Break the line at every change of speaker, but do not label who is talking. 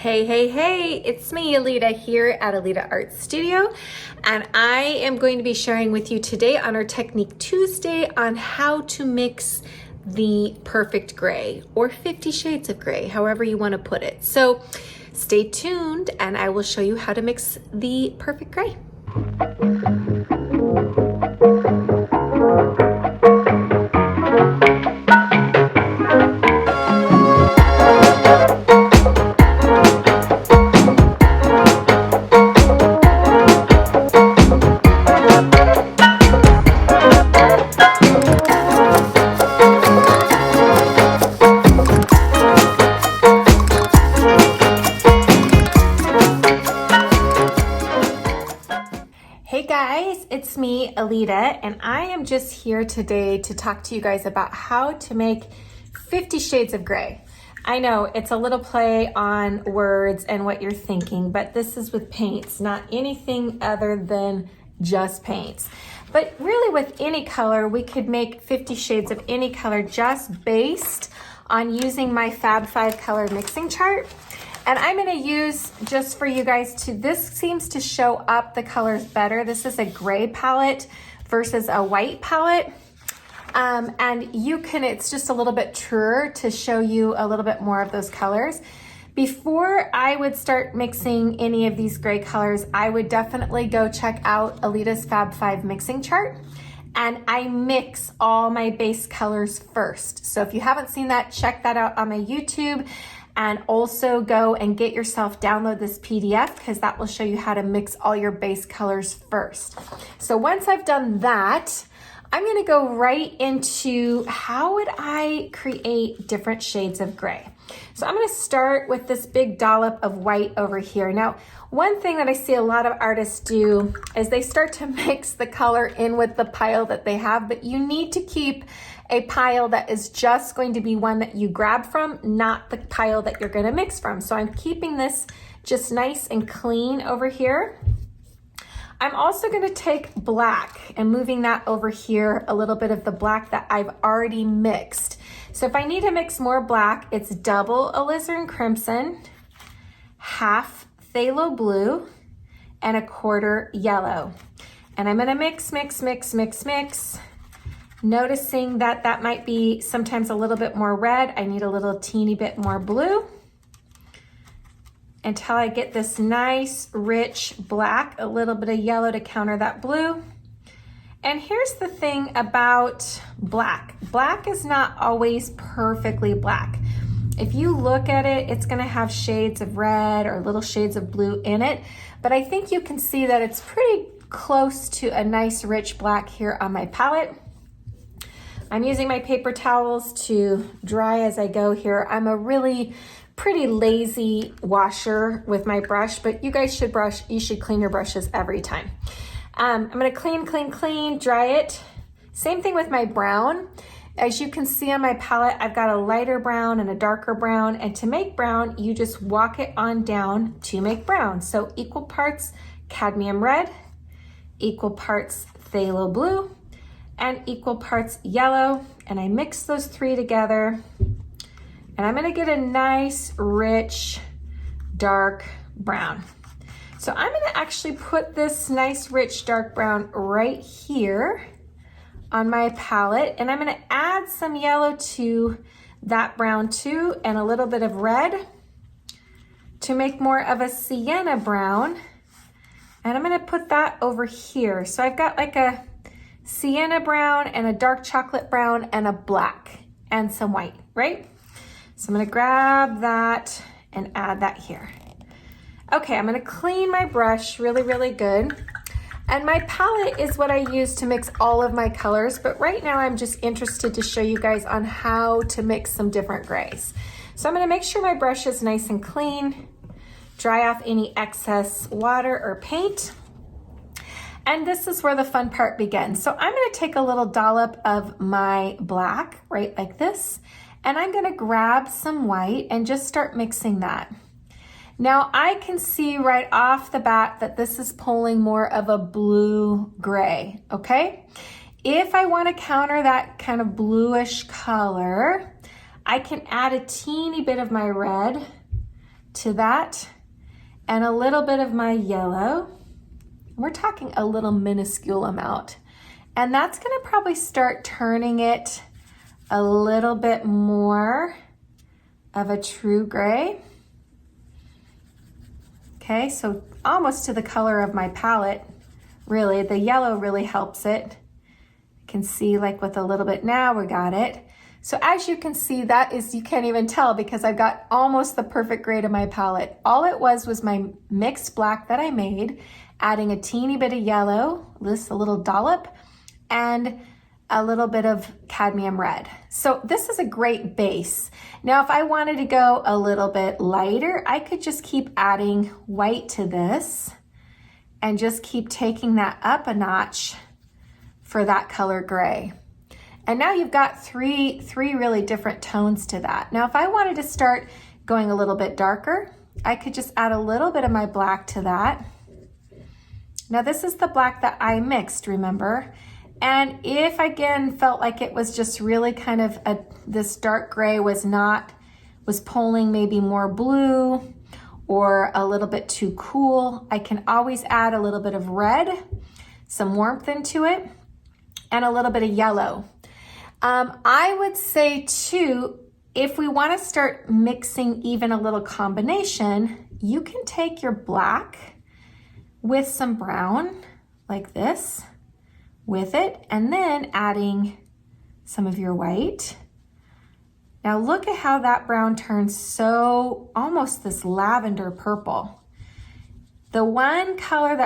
Hey, it's me, Alita, here at Alita Art Studio, and I am going to be sharing with you today on our Technique Tuesday on how to mix the perfect gray, or 50 shades of gray, however you want to put it. So stay tuned and I will show you how to mix the perfect gray. Hey guys, it's me, Alita, and I am just here today to talk to you guys about how to make 50 shades of gray. I know it's a little play on words and what you're thinking, but this is with paints, not anything other than just paints. But really with any color, we could make 50 shades of any color just based on using my Fab 5 color mixing chart. And I'm gonna use, just for you guys to, this seems to show up the colors better. This is a gray palette versus a white palette. And you can, it's just a little bit truer to show you a little bit more of those colors. Before I would start mixing any of these gray colors, I would definitely go check out Alita's Fab 5 mixing chart. And I mix all my base colors first. So if you haven't seen that, check that out on my YouTube. And also go and get yourself, download this PDF because that will show you how to mix all your base colors first. So once I've done that, I'm gonna go right into how would I create different shades of gray. So I'm gonna start with this big dollop of white over here. Now, one thing that I see a lot of artists do is they start to mix the color in with the pile that they have, but you need to keep a pile that is just going to be one that you grab from, not the pile that you're gonna mix from. So I'm keeping this just nice and clean over here. I'm also gonna take black and moving that over here, a little bit of the black that I've already mixed. So if I need to mix more black, it's double alizarin crimson, half phthalo blue, and a quarter yellow. And I'm gonna mix, noticing that that might be sometimes a little bit more red. I need a little teeny bit more blue until I get this nice rich black, a little bit of yellow to counter that blue. And here's the thing about black. Black is not always perfectly black. If you look at it, it's gonna have shades of red or little shades of blue in it, but I think you can see that it's pretty close to a nice rich black here on my palette. I'm using my paper towels to dry as I go here. I'm a really pretty lazy washer with my brush, but you guys should you should clean your brushes every time. I'm gonna clean, dry it. Same thing with my brown. As you can see on my palette, I've got a lighter brown and a darker brown, and to make brown, you just walk it on down to make brown. So equal parts cadmium red, equal parts phthalo blue, and equal parts yellow, and I mix those three together, and I'm gonna get a nice, rich, dark brown. So I'm gonna actually put this nice, rich, dark brown right here on my palette, and I'm gonna add some yellow to that brown too, and a little bit of red to make more of a sienna brown, and I'm gonna put that over here. So I've got like a sienna brown and a dark chocolate brown and a black and some white, right? So I'm gonna grab that and add that here. Okay, I'm gonna clean my brush really good. And my palette is what I use to mix all of my colors, but right now I'm just interested to show you guys on how to mix some different grays. So I'm gonna make sure my brush is nice and clean, dry off any excess water or paint. And this is where the fun part begins. So I'm gonna take a little dollop of my black, right like this, and I'm gonna grab some white and just start mixing that. Now I can see right off the bat that this is pulling more of a blue gray, okay? If I wanna counter that kind of bluish color, I can add a teeny bit of my red to that and a little bit of my yellow. We're talking a little minuscule amount. And that's gonna probably start turning it a little bit more of a true gray. Okay, so almost to the color of my palette, really. The yellow really helps it. You can see like with a little bit now, we got it. So as you can see, that is, you can't even tell because I've got almost the perfect gray to my palette. All it was my mixed black that I made, adding a teeny bit of yellow, just a little dollop, and a little bit of cadmium red. So this is a great base. Now, if I wanted to go a little bit lighter, I could just keep adding white to this and just keep taking that up a notch for that color gray. And now you've got three really different tones to that. Now, if I wanted to start going a little bit darker, I could just add a little bit of my black to that. Now, this is the black that I mixed, remember? And if again felt like it was just really kind of this dark gray was pulling maybe more blue or a little bit too cool, I can always add a little bit of red, some warmth into it, and a little bit of yellow. I would say too, if we want to start mixing even a little combination, you can take your black with some brown like this with it, and then adding some of your white. Now look at how that brown turns so almost this lavender purple. The one color that